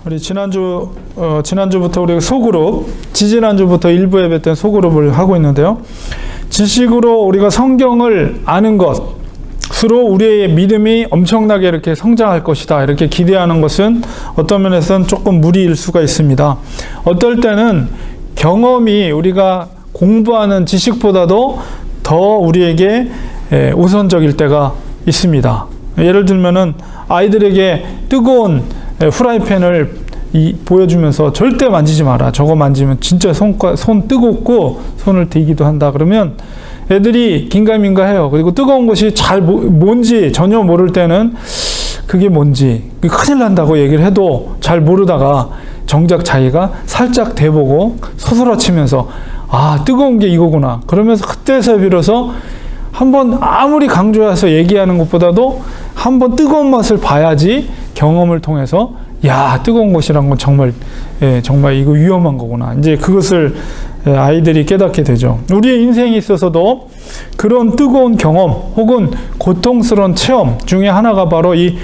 우리 지난주부터 우리가 소그룹, 지지난주부터 일부 예배 때 소그룹을 하고 있는데요. 지식으로 우리가 성경을 아는 것으로 우리의 믿음이 엄청나게 이렇게 성장할 것이다, 이렇게 기대하는 것은 어떤 면에서는 조금 무리일 수가 있습니다. 어떨 때는 경험이 우리가 공부하는 지식보다도 더 우리에게 우선적일 때가 있습니다. 예를 들면은 아이들에게 뜨거운 후라이팬을 보여주면서 절대 만지지 마라. 저거 만지면 진짜 손 뜨겁고 손을 대기도 한다. 그러면 애들이 긴가민가해요. 그리고 뜨거운 것이 뭔지 전혀 모를 때는 그게 뭔지 큰일 난다고 얘기를 해도 잘 모르다가 정작 자기가 살짝 대보고 소스라치면서 아, 뜨거운 게 이거구나. 그러면서 그때서 비로소 한번 아무리 강조해서 얘기하는 것보다도 한번 뜨거운 맛을 봐야지 경험을 통해서 야, 뜨거운 것이란 건 정말 이거 위험한 거구나. 이제 그것을 아이들이 깨닫게 되죠. 우리의 인생에 있어서도 그런 뜨거운 경험 혹은 고통스러운 체험 중에 하나가 바로 이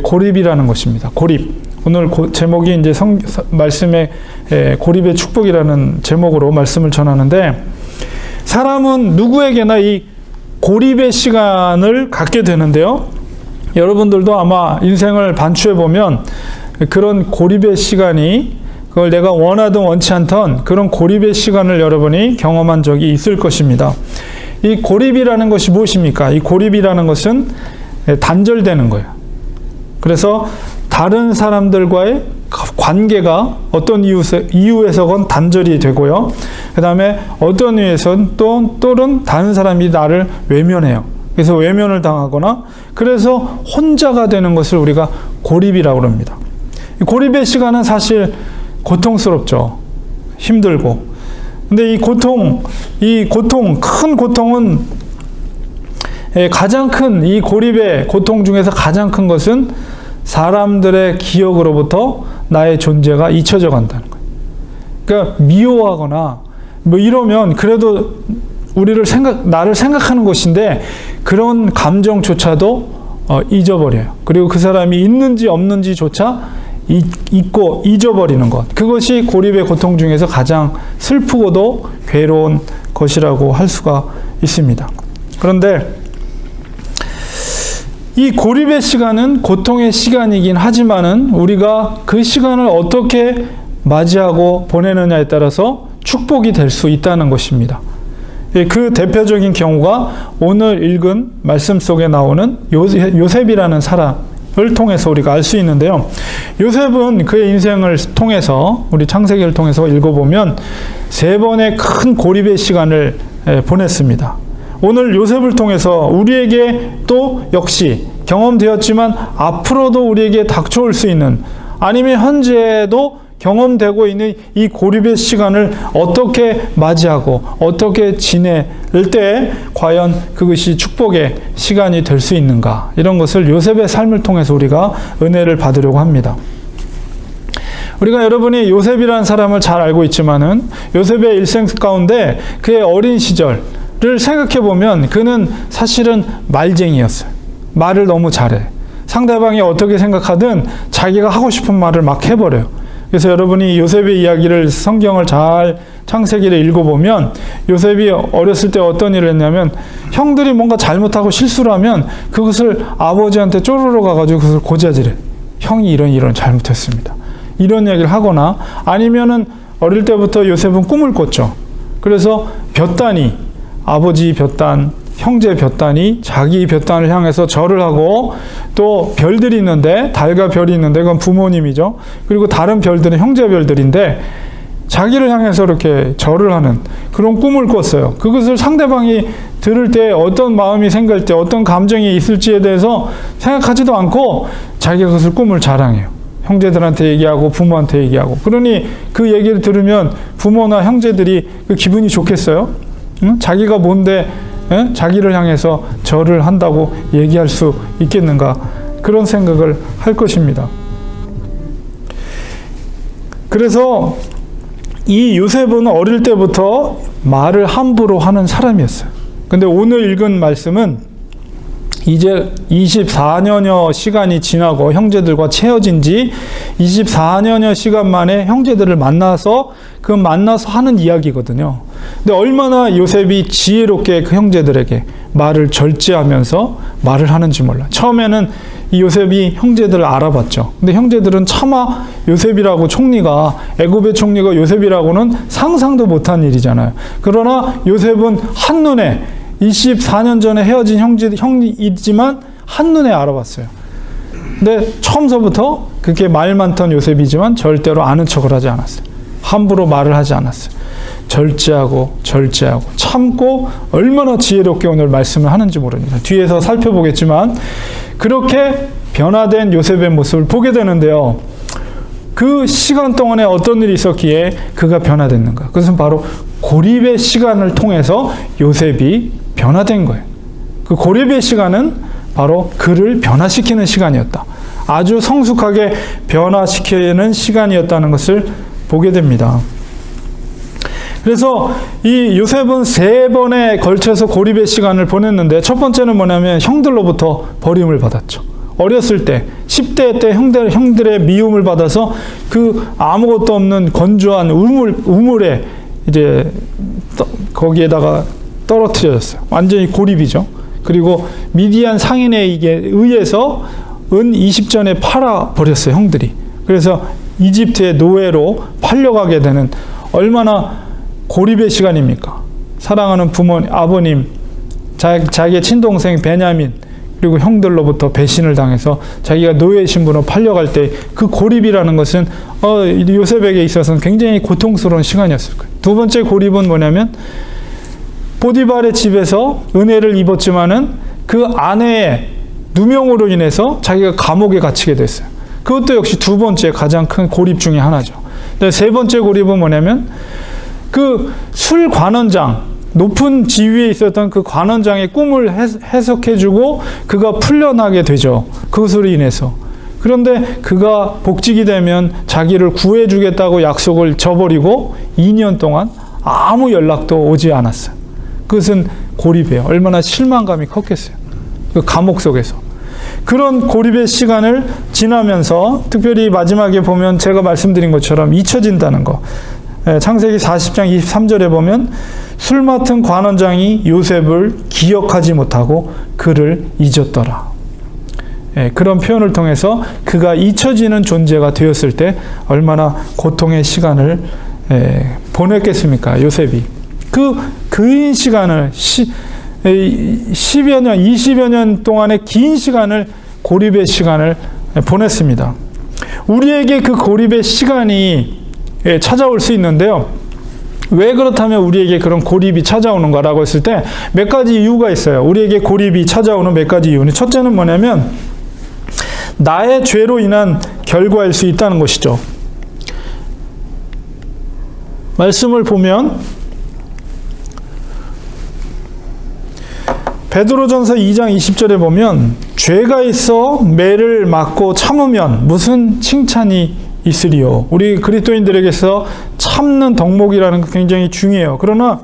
고립이라는 것입니다. 고립. 오늘 제목이 이제 말씀의 고립의 축복이라는 제목으로 말씀을 전하는데, 사람은 누구에게나 이 고립의 시간을 갖게 되는데요. 여러분들도 아마 인생을 반추해 보면 그런 고립의 시간이, 그걸 내가 원하든 원치 않던 그런 고립의 시간을 여러분이 경험한 적이 있을 것입니다. 이 고립이라는 것이 무엇입니까? 이 고립이라는 것은 단절되는 거예요. 그래서 다른 사람들과의 관계가 어떤 이유에서건 단절이 되고요. 그 다음에 어떤 이유에서는 또는 다른 사람이 나를 외면해요. 그래서 외면을 당하거나 그래서 혼자가 되는 것을 우리가 고립이라고 합니다. 고립의 시간은 사실 고통스럽죠. 힘들고. 근데 큰 고통은 가장 큰 이 고립의 고통 중에서 가장 큰 것은 사람들의 기억으로부터 나의 존재가 잊혀져 간다는 거예요. 그러니까 미워하거나 뭐 이러면 그래도 나를 생각하는 것인데 그런 감정조차도 잊어버려요. 그리고 그 사람이 있는지 없는지조차 잊고 잊어버리는 것. 그것이 고립의 고통 중에서 가장 슬프고도 괴로운 것이라고 할 수가 있습니다. 그런데 이 고립의 시간은 고통의 시간이긴 하지만은 우리가 그 시간을 어떻게 맞이하고 보내느냐에 따라서 축복이 될 수 있다는 것입니다. 그 대표적인 경우가 오늘 읽은 말씀 속에 나오는 요셉이라는 사람을 통해서 우리가 알 수 있는데요. 요셉은 그의 인생을 통해서, 우리 창세기를 통해서 읽어보면 3번의 큰 고립의 시간을 보냈습니다. 오늘 요셉을 통해서 우리에게 또 역시 경험되었지만 앞으로도 우리에게 닥쳐올 수 있는, 아니면 현재도 경험되고 있는 이 고립의 시간을 어떻게 맞이하고 어떻게 지낼 때 과연 그것이 축복의 시간이 될 수 있는가, 이런 것을 요셉의 삶을 통해서 우리가 은혜를 받으려고 합니다. 우리가 여러분이 요셉이라는 사람을 잘 알고 있지만은 요셉의 일생 가운데 그의 어린 시절을 생각해 보면 그는 사실은 말쟁이였어요. 말을 너무 잘해. 상대방이 어떻게 생각하든 자기가 하고 싶은 말을 막 해버려요. 그래서 여러분이 요셉의 이야기를, 성경을 잘 창세기를 읽어보면 요셉이 어렸을 때 어떤 일을 했냐면, 형들이 뭔가 잘못하고 실수를 하면 그것을 아버지한테 쪼르르 가가지고 그것을 고자질해. 형이 이런 잘못했습니다. 이런 얘기를 하거나, 아니면은 어릴 때부터 요셉은 꿈을 꿨죠. 그래서 볕단이, 아버지 볕단, 형제 볕단이 자기 볕단을 향해서 절을 하고, 또 별들이 있는데, 달과 별이 있는데 그건 부모님이죠. 그리고 다른 별들은 형제 별들인데 자기를 향해서 이렇게 절을 하는 그런 꿈을 꿨어요. 그것을 상대방이 들을 때 어떤 마음이 생길 때 어떤 감정이 있을지에 대해서 생각하지도 않고 자기가 그것을 꿈을 자랑해요. 형제들한테 얘기하고 부모한테 얘기하고. 그러니 그 얘기를 들으면 부모나 형제들이 그 기분이 좋겠어요? 응? 자기가 뭔데 자기를 향해서 절을 한다고 얘기할 수 있겠는가, 그런 생각을 할 것입니다. 그래서 이 요셉은 어릴 때부터 말을 함부로 하는 사람이었어요. 근데 오늘 읽은 말씀은 이제 24년여 시간이 지나고 형제들과 채어진 지 24년여 시간 만에 형제들을 만나서 하는 이야기거든요. 근데 얼마나 요셉이 지혜롭게 그 형제들에게 말을 절제하면서 말을 하는지 몰라. 처음에는 이 요셉이 형제들을 알아봤죠. 근데 형제들은 차마 요셉이라고 애굽의 총리가 요셉이라고는 상상도 못한 일이잖아요. 그러나 요셉은 한눈에 24년 전에 헤어진 형이지만 한눈에 알아봤어요. 근데 처음서부터 그렇게 말 많던 요셉이지만 절대로 아는 척을 하지 않았어요. 함부로 말을 하지 않았어요. 절제하고 참고 얼마나 지혜롭게 오늘 말씀을 하는지 모릅니다. 뒤에서 살펴보겠지만 그렇게 변화된 요셉의 모습을 보게 되는데요. 그 시간 동안에 어떤 일이 있었기에 그가 변화됐는가? 그것은 바로 고립의 시간을 통해서 요셉이 변화된 거예요. 그 고립의 시간은 바로 그를 변화시키는 시간이었다. 아주 성숙하게 변화시키는 시간이었다는 것을 보게 됩니다. 그래서 이 요셉은 3번에 걸쳐서 고립의 시간을 보냈는데 첫 번째는 뭐냐면 형들로부터 버림을 받았죠. 어렸을 때 10대 때 형들의 미움을 받아서 그 아무것도 없는 건조한 우물에 이제 거기에다가 떨어뜨려졌어요. 완전히 고립이죠. 그리고 미디안 상인에 의해서 은 20전에 팔아버렸어요, 형들이. 그래서 이집트의 노예로 팔려가게 되는 얼마나 고립의 시간입니까? 사랑하는 부모님, 아버님, 자기의 친동생 베냐민, 그리고 형들로부터 배신을 당해서 자기가 노예 신분으로 팔려갈 때 그 고립이라는 것은 요셉에게 있어서는 굉장히 고통스러운 시간이었을 거예요. 두 번째 고립은 뭐냐면 보디발의 집에서 은혜를 입었지만은 그 아내의 누명으로 인해서 자기가 감옥에 갇히게 됐어요. 그것도 역시 두 번째 가장 큰 고립 중에 하나죠. 세 번째 고립은 뭐냐면 그 술 관원장, 높은 지위에 있었던 그 관원장의 꿈을 해석해주고 그가 풀려나게 되죠. 그것으로 인해서. 그런데 그가 복직이 되면 자기를 구해주겠다고 약속을 저버리고 2년 동안 아무 연락도 오지 않았어요. 그것은 고립이에요. 얼마나 실망감이 컸겠어요. 그 감옥 속에서. 그런 고립의 시간을 지나면서 특별히 마지막에 보면 제가 말씀드린 것처럼 잊혀진다는 거. 창세기 40장 23절에 보면 술 맡은 관원장이 요셉을 기억하지 못하고 그를 잊었더라. 그런 표현을 통해서 그가 잊혀지는 존재가 되었을 때 얼마나 고통의 시간을 보냈겠습니까? 요셉이. 그 긴 시간을 10여 년, 20여 년 동안의 긴 시간을 고립의 시간을 보냈습니다. 우리에게 그 고립의 시간이 찾아올 수 있는데요. 왜 그렇다면 우리에게 그런 고립이 찾아오는가라고 했을 때 몇 가지 이유가 있어요. 우리에게 고립이 찾아오는 몇 가지 이유는 첫째는 뭐냐면 나의 죄로 인한 결과일 수 있다는 것이죠. 말씀을 보면 베드로전서 2장 20절에 보면 죄가 있어 매를 맞고 참으면 무슨 칭찬이 있으리요. 우리 그리스도인들에게서 참는 덕목이라는 게 굉장히 중요해요. 그러나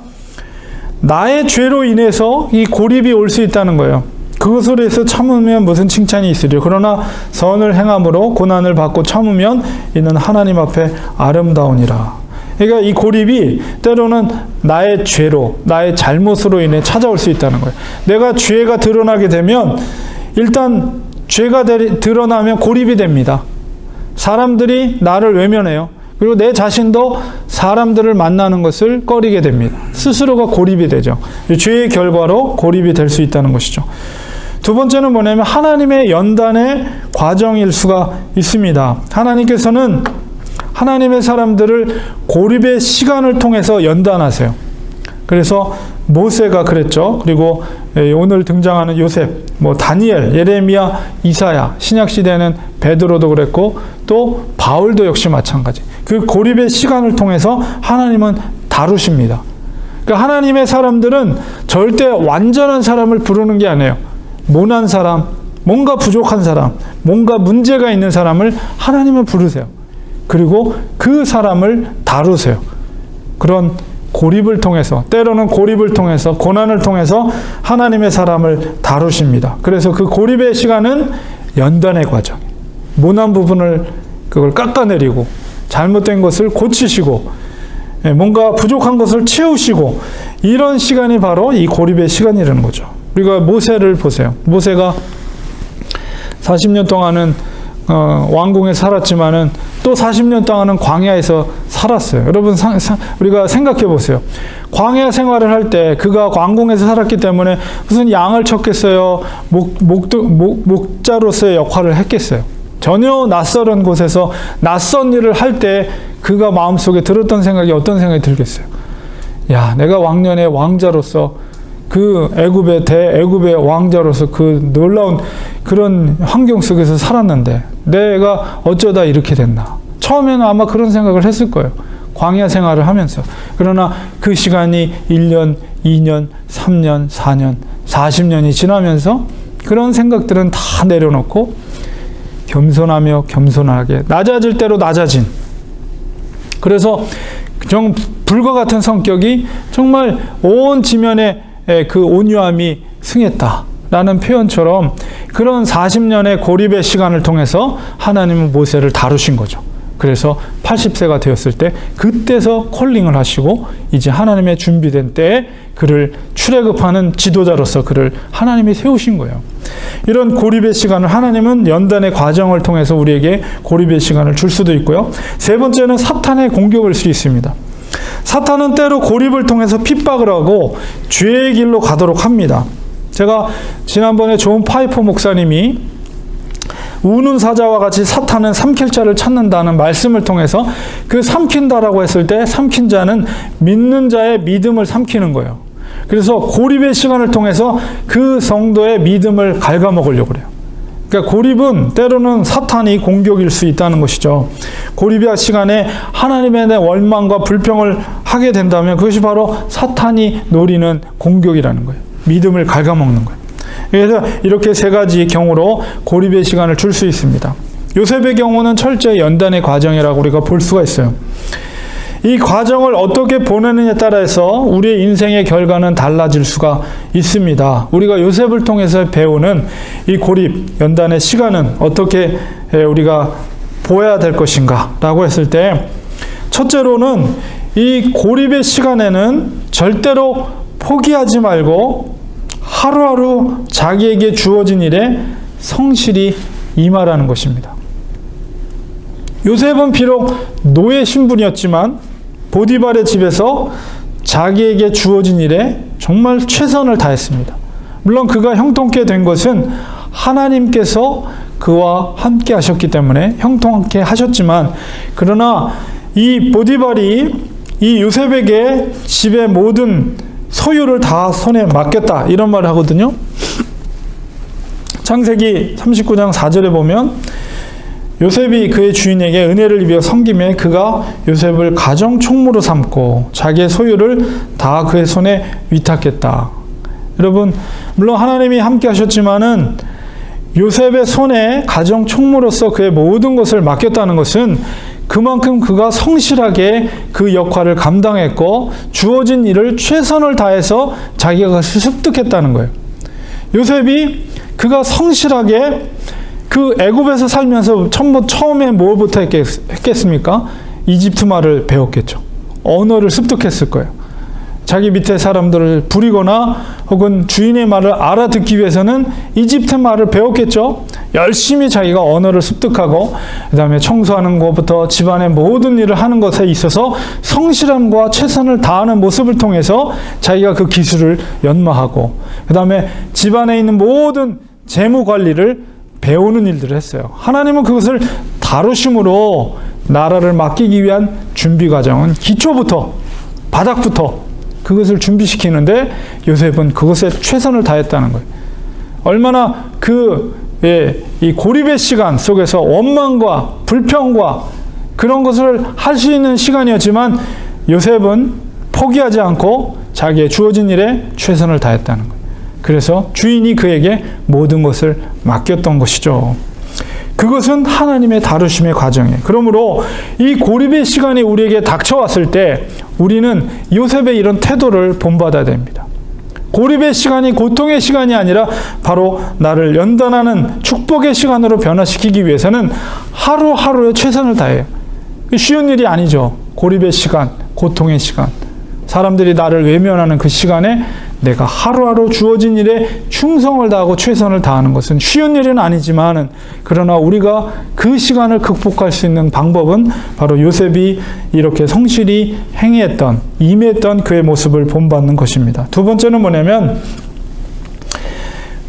나의 죄로 인해서 이 고립이 올 수 있다는 거예요. 그것으로 해서 참으면 무슨 칭찬이 있으리요. 그러나 선을 행함으로 고난을 받고 참으면 이는 하나님 앞에 아름다우니라. 그러니까 이 고립이 때로는 나의 죄로, 나의 잘못으로 인해 찾아올 수 있다는 거예요. 내가 죄가 드러나게 되면 일단 죄가 드러나면 고립이 됩니다. 사람들이 나를 외면해요. 그리고 내 자신도 사람들을 만나는 것을 꺼리게 됩니다. 스스로가 고립이 되죠. 죄의 결과로 고립이 될 수 있다는 것이죠. 두 번째는 뭐냐면 하나님의 연단의 과정일 수가 있습니다. 하나님께서는 하나님의 사람들을 고립의 시간을 통해서 연단하세요. 그래서 모세가 그랬죠. 그리고 오늘 등장하는 요셉, 다니엘, 예레미야, 이사야, 신약시대는 베드로도 그랬고 또 바울도 역시 마찬가지. 그 고립의 시간을 통해서 하나님은 다루십니다. 그러니까 하나님의 사람들은 절대 완전한 사람을 부르는 게 아니에요. 모난 사람, 뭔가 부족한 사람, 뭔가 문제가 있는 사람을 하나님은 부르세요. 그리고 그 사람을 다루세요. 그런 고립을 통해서, 때로는 고립을 통해서, 고난을 통해서 하나님의 사람을 다루십니다. 그래서 그 고립의 시간은 연단의 과정. 모난 부분을 그걸 깎아내리고 잘못된 것을 고치시고 뭔가 부족한 것을 채우시고 이런 시간이 바로 이 고립의 시간이라는 거죠. 우리가 모세를 보세요. 모세가 40년 동안은 왕궁에 살았지만은 또 40년 동안은 광야에서 살았어요. 여러분 우리가 생각해 보세요. 광야 생활을 할 때 그가 왕궁에서 살았기 때문에 무슨 양을 쳤겠어요? 목자로서의 역할을 했겠어요? 전혀 낯설은 곳에서 낯선 일을 할 때 그가 마음속에 들었던 생각이 어떤 생각이 들겠어요? 야, 내가 왕년의 왕자로서 그 애굽의 왕자로서 그 놀라운 그런 환경 속에서 살았는데 내가 어쩌다 이렇게 됐나? 처음에는 아마 그런 생각을 했을 거예요. 광야 생활을 하면서. 그러나 그 시간이 1년, 2년, 3년, 4년, 40년이 지나면서 그런 생각들은 다 내려놓고 겸손하며 겸손하게 낮아질 대로 낮아진, 그래서 좀 불과 같은 성격이 정말 온 지면에 그 온유함이 승했다라는 표현처럼 그런 40년의 고립의 시간을 통해서 하나님은 모세를 다루신 거죠. 그래서 80세가 되었을 때 그때서 콜링을 하시고 이제 하나님의 준비된 때에 그를 출애굽하는 지도자로서 그를 하나님이 세우신 거예요. 이런 고립의 시간을 하나님은 연단의 과정을 통해서 우리에게 고립의 시간을 줄 수도 있고요. 세 번째는 사탄의 공격일 수 있습니다. 사탄은 때로 고립을 통해서 핍박을 하고 죄의 길로 가도록 합니다. 제가 지난번에 존 파이퍼 목사님이 우는 사자와 같이 사탄은 삼킬 자를 찾는다는 말씀을 통해서 그 삼킨다라고 했을 때 삼킨 자는 믿는 자의 믿음을 삼키는 거예요. 그래서 고립의 시간을 통해서 그 성도의 믿음을 갉아먹으려고 그래요. 그러니까 고립은 때로는 사탄이 공격일 수 있다는 것이죠. 고립의 시간에 하나님에 대한 원망과 불평을 하게 된다면 그것이 바로 사탄이 노리는 공격이라는 거예요. 믿음을 갉아먹는 거예요. 그래서 이렇게 세 가지 경우로 고립의 시간을 줄 수 있습니다. 요셉의 경우는 철저히 연단의 과정이라고 우리가 볼 수가 있어요. 이 과정을 어떻게 보내느냐에 따라서 우리의 인생의 결과는 달라질 수가 있습니다. 우리가 요셉을 통해서 배우는 이 고립, 연단의 시간은 어떻게 우리가 보아야 될 것인가 라고 했을 때, 첫째로는 이 고립의 시간에는 절대로 포기하지 말고 하루하루 자기에게 주어진 일에 성실히 임하라는 것입니다. 요셉은 비록 노예 신분이었지만 보디발의 집에서 자기에게 주어진 일에 정말 최선을 다했습니다. 물론 그가 형통케 된 것은 하나님께서 그와 함께 하셨기 때문에 형통케 하셨지만, 그러나 이 보디발이 이 요셉에게 집의 모든 소유를 다 손에 맡겼다 이런 말을 하거든요. 창세기 39장 4절에 보면 요셉이 그의 주인에게 은혜를 입어 섬김에 그가 요셉을 가정 총무로 삼고 자기의 소유를 다 그의 손에 위탁했다. 여러분, 물론 하나님이 함께 하셨지만은 요셉의 손에 가정 총무로서 그의 모든 것을 맡겼다는 것은 그만큼 그가 성실하게 그 역할을 감당했고 주어진 일을 최선을 다해서 자기가 그것을 습득했다는 거예요. 요셉이 그가 성실하게 그 애굽에서 살면서 처음에 뭐부터 했겠습니까? 이집트 말을 배웠겠죠. 언어를 습득했을 거예요. 자기 밑에 사람들을 부리거나 혹은 주인의 말을 알아듣기 위해서는 이집트 말을 배웠겠죠. 열심히 자기가 언어를 습득하고 그 다음에 청소하는 것부터 집안의 모든 일을 하는 것에 있어서 성실함과 최선을 다하는 모습을 통해서 자기가 그 기술을 연마하고 그 다음에 집안에 있는 모든 재무 관리를 배우는 일들을 했어요. 하나님은 그것을 다루심으로 나라를 맡기기 위한 준비 과정은 기초부터 바닥부터 그것을 준비시키는데 요셉은 그것에 최선을 다했다는 거예요. 얼마나 이 고립의 시간 속에서 원망과 불평과 그런 것을 할 수 있는 시간이었지만 요셉은 포기하지 않고 자기의 주어진 일에 최선을 다했다는 거예요. 그래서 주인이 그에게 모든 것을 맡겼던 것이죠. 그것은 하나님의 다루심의 과정이에요. 그러므로 이 고립의 시간이 우리에게 닥쳐왔을 때 우리는 요셉의 이런 태도를 본받아야 됩니다. 고립의 시간이 고통의 시간이 아니라 바로 나를 연단하는 축복의 시간으로 변화시키기 위해서는 하루하루에 최선을 다해요. 쉬운 일이 아니죠. 고립의 시간, 고통의 시간. 사람들이 나를 외면하는 그 시간에 내가 하루하루 주어진 일에 충성을 다하고 최선을 다하는 것은 쉬운 일은 아니지만, 그러나 우리가 그 시간을 극복할 수 있는 방법은 바로 요셉이 이렇게 성실히 행했던, 임했던 그의 모습을 본받는 것입니다. 두 번째는 뭐냐면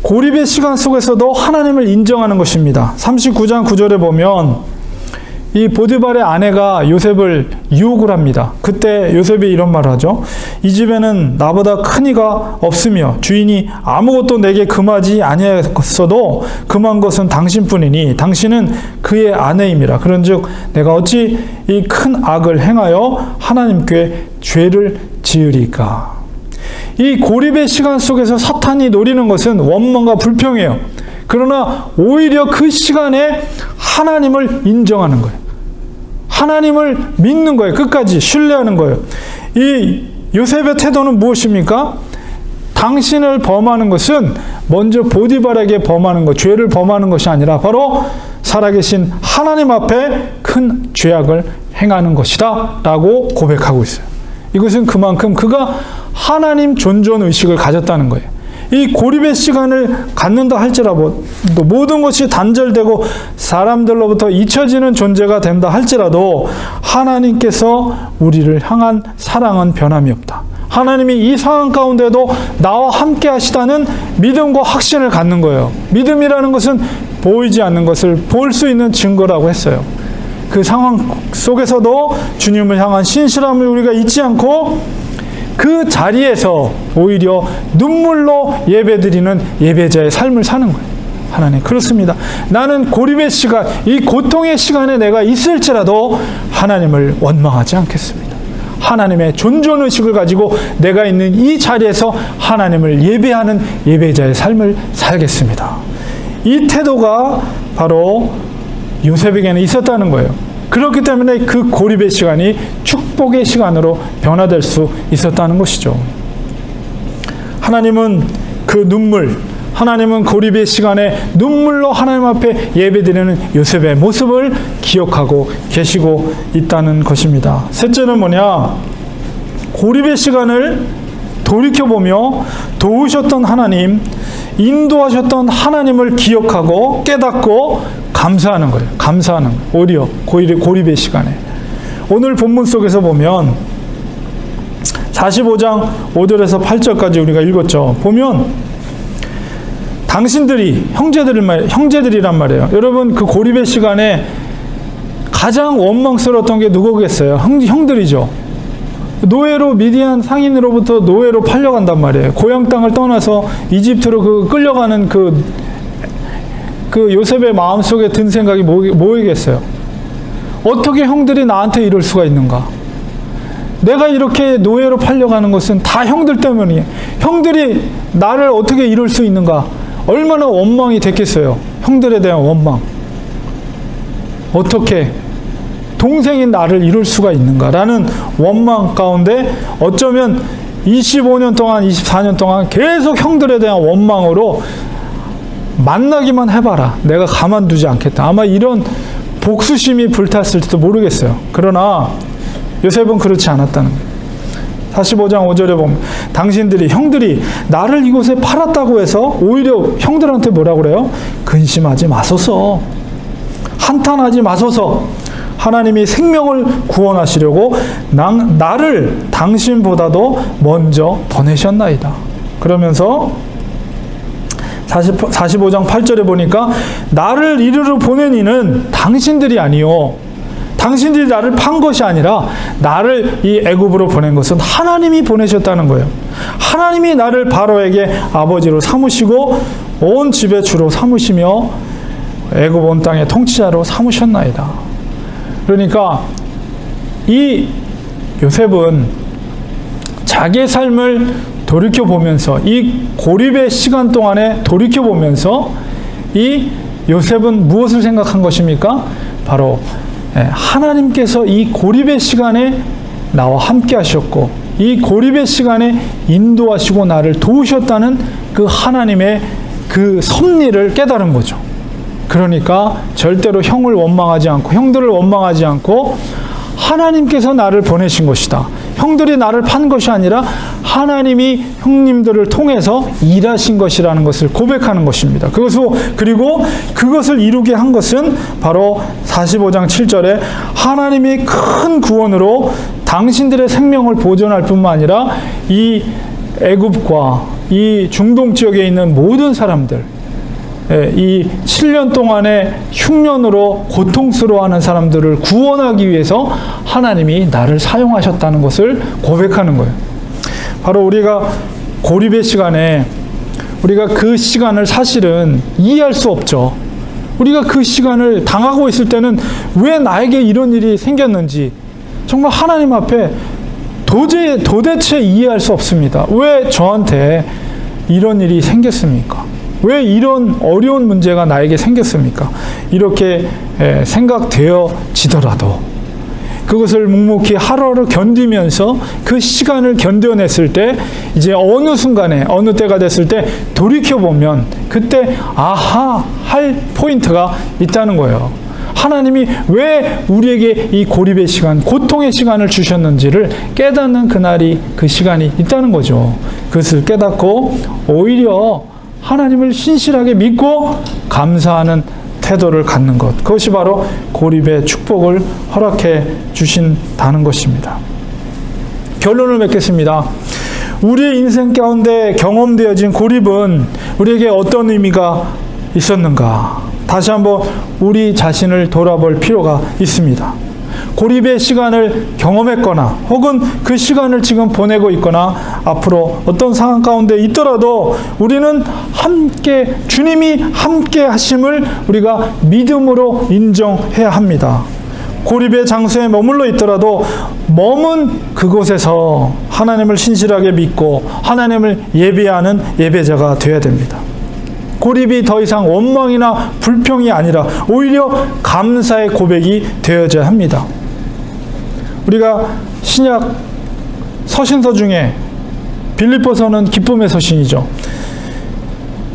고립의 시간 속에서도 하나님을 인정하는 것입니다. 39장 9절에 보면 이 보디발의 아내가 요셉을 유혹을 합니다. 그때 요셉이 이런 말을 하죠. 이 집에는 나보다 큰 이가 없으며 주인이 아무것도 내게 금하지 아니하였어도 금한 것은 당신뿐이니 당신은 그의 아내임이라. 그런즉 내가 어찌 이 큰 악을 행하여 하나님께 죄를 지으리까. 이 고립의 시간 속에서 사탄이 노리는 것은 원망과 불평이에요. 그러나 오히려 그 시간에 하나님을 인정하는 거예요. 하나님을 믿는 거예요. 끝까지 신뢰하는 거예요. 이 요셉의 태도는 무엇입니까? 당신을 범하는 것은 먼저 보디발에게 범하는 것, 죄를 범하는 것이 아니라 바로 살아계신 하나님 앞에 큰 죄악을 행하는 것이다 라고 고백하고 있어요. 이것은 그만큼 그가 하나님 존존 의식을 가졌다는 거예요. 이 고립의 시간을 갖는다 할지라도 모든 것이 단절되고 사람들로부터 잊혀지는 존재가 된다 할지라도 하나님께서 우리를 향한 사랑은 변함이 없다. 하나님이 이 상황 가운데도 나와 함께 하시다는 믿음과 확신을 갖는 거예요. 믿음이라는 것은 보이지 않는 것을 볼 수 있는 증거라고 했어요. 그 상황 속에서도 주님을 향한 신실함을 우리가 잊지 않고 그 자리에서 오히려 눈물로 예배드리는 예배자의 삶을 사는 거예요. 하나님, 그렇습니다. 나는 고립의 시간, 이 고통의 시간에 내가 있을지라도 하나님을 원망하지 않겠습니다. 하나님의 존존의식을 가지고 내가 있는 이 자리에서 하나님을 예배하는 예배자의 삶을 살겠습니다. 이 태도가 바로 요셉에게는 있었다는 거예요. 그렇기 때문에 그 고립의 시간이 축복의 시간으로 변화될 수 있었다는 것이죠. 하나님은 그 눈물, 하나님은 고립의 시간에 눈물로 하나님 앞에 예배드리는 요셉의 모습을 기억하고 계시고 있다는 것입니다. 셋째는 뭐냐? 고립의 시간을 돌이켜보며 도우셨던 하나님, 인도하셨던 하나님을 기억하고 깨닫고 감사하는 거예요. 감사하는 거예요. 오히려 고립의 시간에. 오늘 본문 속에서 보면 45장 5절에서 8절까지 우리가 읽었죠. 보면 당신들이 형제들이란 말이에요. 여러분, 그 고립의 시간에 가장 원망스러웠던 게 누구겠어요? 형들이죠. 노예로, 미디안 상인으로부터 노예로 팔려간단 말이에요. 고향 땅을 떠나서 이집트로 끌려가는 그 요셉의 마음속에 든 생각이 뭐이겠어요? 어떻게 형들이 나한테 이럴 수가 있는가? 내가 이렇게 노예로 팔려가는 것은 다 형들 때문이에요. 형들이 나를 어떻게 이럴 수 있는가? 얼마나 원망이 됐겠어요. 형들에 대한 원망. 어떻게 동생인 나를 이룰 수가 있는가라는 원망 가운데 어쩌면 25년 동안, 24년 동안 계속 형들에 대한 원망으로 만나기만 해봐라. 내가 가만두지 않겠다. 아마 이런 복수심이 불탔을지도 모르겠어요. 그러나 요셉은 그렇지 않았다는 거예요. 45장 5절에 보면 당신들이, 형들이 나를 이곳에 팔았다고 해서 오히려 형들한테 뭐라고 그래요? 근심하지 마소서. 한탄하지 마소서. 하나님이 생명을 구원하시려고 나를 당신보다도 먼저 보내셨나이다. 그러면서 45장 8절에 보니까 나를 이리로 보낸 이는 당신들이 아니요, 당신들이 나를 판 것이 아니라 나를 이 애굽으로 보낸 것은 하나님이 보내셨다는 거예요. 하나님이 나를 바로에게 아버지로 삼으시고 온 집의 주로 삼으시며 애굽 온 땅의 통치자로 삼으셨나이다. 그러니까 이 요셉은 자기의 삶을 돌이켜보면서, 이 고립의 시간 동안에 돌이켜보면서 이 요셉은 무엇을 생각한 것입니까? 바로 하나님께서 이 고립의 시간에 나와 함께 하셨고 이 고립의 시간에 인도하시고 나를 도우셨다는 그 하나님의 그 섭리를 깨달은 거죠. 그러니까 절대로 형을 원망하지 않고 형들을 원망하지 않고 하나님께서 나를 보내신 것이다. 형들이 나를 판 것이 아니라 하나님이 형님들을 통해서 일하신 것이라는 것을 고백하는 것입니다. 그리고 그것을 이루게 한 것은 바로 45장 7절에 하나님이 큰 구원으로 당신들의 생명을 보존할 뿐만 아니라 이 애굽과 이 중동 지역에 있는 모든 사람들, 이 7년 동안의 흉년으로 고통스러워하는 사람들을 구원하기 위해서 하나님이 나를 사용하셨다는 것을 고백하는 거예요. 바로 우리가 고립의 시간에 우리가 그 시간을 사실은 이해할 수 없죠. 우리가 그 시간을 당하고 있을 때는 왜 나에게 이런 일이 생겼는지 정말 하나님 앞에 도대체 이해할 수 없습니다. 왜 저한테 이런 일이 생겼습니까? 왜 이런 어려운 문제가 나에게 생겼습니까? 이렇게 생각되어지더라도 그것을 묵묵히 하루하루 견디면서 그 시간을 견뎌냈을 때 이제 어느 순간에 어느 때가 됐을 때 돌이켜보면 그때 아하 할 포인트가 있다는 거예요. 하나님이 왜 우리에게 이 고립의 시간, 고통의 시간을 주셨는지를 깨닫는 그날이 그 시간이 있다는 거죠. 그것을 깨닫고 오히려 하나님을 신실하게 믿고 감사하는 태도를 갖는 것. 그것이 바로 고립의 축복을 허락해 주신다는 것입니다. 결론을 맺겠습니다. 우리의 인생 가운데 경험되어진 고립은 우리에게 어떤 의미가 있었는가? 다시 한번 우리 자신을 돌아볼 필요가 있습니다. 고립의 시간을 경험했거나 혹은 그 시간을 지금 보내고 있거나 앞으로 어떤 상황 가운데 있더라도 우리는 함께 주님이 함께 하심을 우리가 믿음으로 인정해야 합니다. 고립의 장소에 머물러 있더라도 머문 그곳에서 하나님을 신실하게 믿고 하나님을 예배하는 예배자가 되어야 됩니다. 고립이 더 이상 원망이나 불평이 아니라 오히려 감사의 고백이 되어야 합니다. 우리가 신약 서신서 중에 빌립보서는 기쁨의 서신이죠.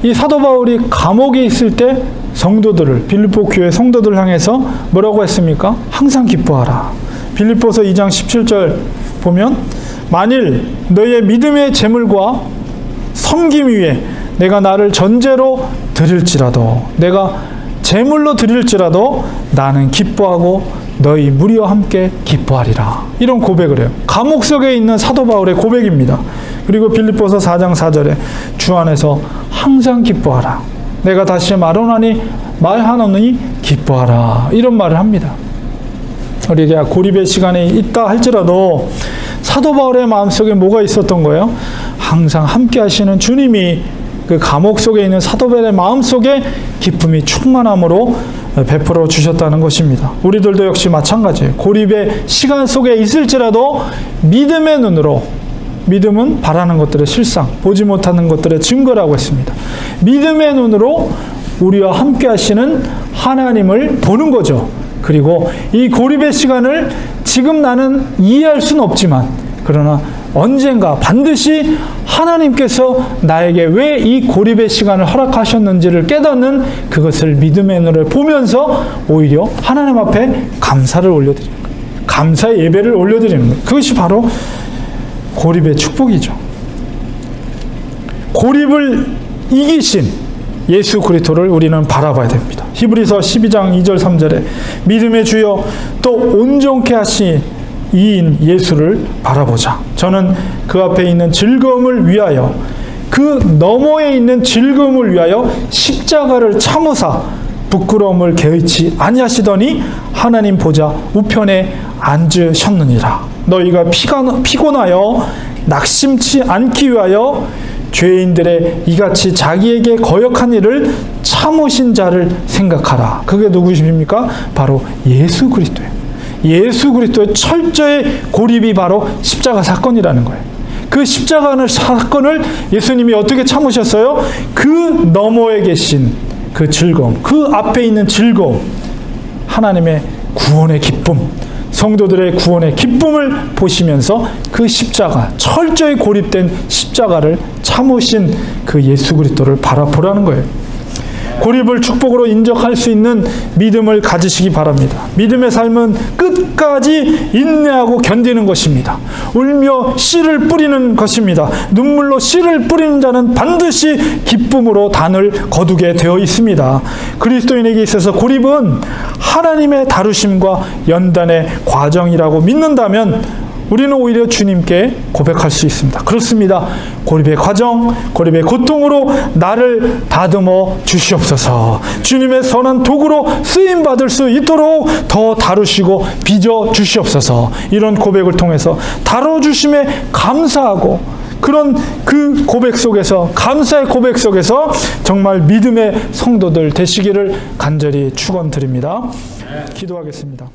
이 사도 바울이 감옥에 있을 때 성도들을 빌립보 교회 성도들을 향해서 뭐라고 했습니까? 항상 기뻐하라. 빌립보서 2장 17절 보면 만일 너희의 믿음의 재물과 섬김 위에 내가 나를 전제로 드릴지라도 내가 제물로 드릴지라도 나는 기뻐하고 너희 무리와 함께 기뻐하리라. 이런 고백을 해요. 감옥 속에 있는 사도 바울의 고백입니다. 그리고 빌립보서 4장 4절에 주 안에서 항상 기뻐하라. 내가 다시 말하노니 기뻐하라. 이런 말을 합니다. 우리에게 고립의 시간이 있다 할지라도 사도 바울의 마음속에 뭐가 있었던 거예요? 항상 함께 하시는 주님이 그 감옥 속에 있는 사도 바울의 마음속에 기쁨이 충만함으로 베풀어 주셨다는 것입니다. 우리들도 역시 마찬가지예요. 고립의 시간 속에 있을지라도 믿음의 눈으로, 믿음은 바라는 것들의 실상, 보지 못하는 것들의 증거라고 했습니다. 믿음의 눈으로 우리와 함께 하시는 하나님을 보는 거죠. 그리고 이 고립의 시간을 지금 나는 이해할 수는 없지만 그러나 언젠가 반드시 하나님께서 나에게 왜 이 고립의 시간을 허락하셨는지를 깨닫는 그것을 믿음의 눈을 보면서 오히려 하나님 앞에 감사를 올려드리는 거예요. 감사의 예배를 올려드리는 거예요. 그것이 바로 고립의 축복이죠. 고립을 이기신 예수 그리스도를 우리는 바라봐야 됩니다. 히브리서 12장 2절 3절에 믿음의 주여 또 온전케 하신 이인 예수를 바라보자. 저는 그 앞에 있는 즐거움을 위하여 그 너머에 있는 즐거움을 위하여 십자가를 참으사 부끄러움을 개의치 아니하시더니 하나님 보좌 우편에 앉으셨느니라. 너희가 피곤하여 낙심치 않기 위하여 죄인들의 이같이 자기에게 거역한 일을 참으신 자를 생각하라. 그게 누구십니까? 바로 예수 그리스도예요. 예수 그리스도의 철저히 고립이 바로 십자가 사건이라는 거예요. 그 십자가 사건을 예수님이 어떻게 참으셨어요? 그 너머에 계신 그 즐거움, 그 앞에 있는 즐거움, 하나님의 구원의 기쁨, 성도들의 구원의 기쁨을 보시면서 그 십자가, 철저히 고립된 십자가를 참으신 그 예수 그리스도를 바라보라는 거예요. 고립을 축복으로 인정할 수 있는 믿음을 가지시기 바랍니다. 믿음의 삶은 끝까지 인내하고 견디는 것입니다. 울며 씨를 뿌리는 것입니다. 눈물로 씨를 뿌리는 자는 반드시 기쁨으로 단을 거두게 되어 있습니다. 그리스도인에게 있어서 고립은 하나님의 다루심과 연단의 과정이라고 믿는다면 우리는 오히려 주님께 고백할 수 있습니다. 그렇습니다. 고립의 과정, 고립의 고통으로 나를 다듬어 주시옵소서. 주님의 선한 도구로 쓰임받을 수 있도록 더 다루시고 빚어 주시옵소서. 이런 고백을 통해서 다뤄주심에 감사하고 그런 그 고백 속에서, 감사의 고백 속에서 정말 믿음의 성도들 되시기를 간절히 축원드립니다. 기도하겠습니다.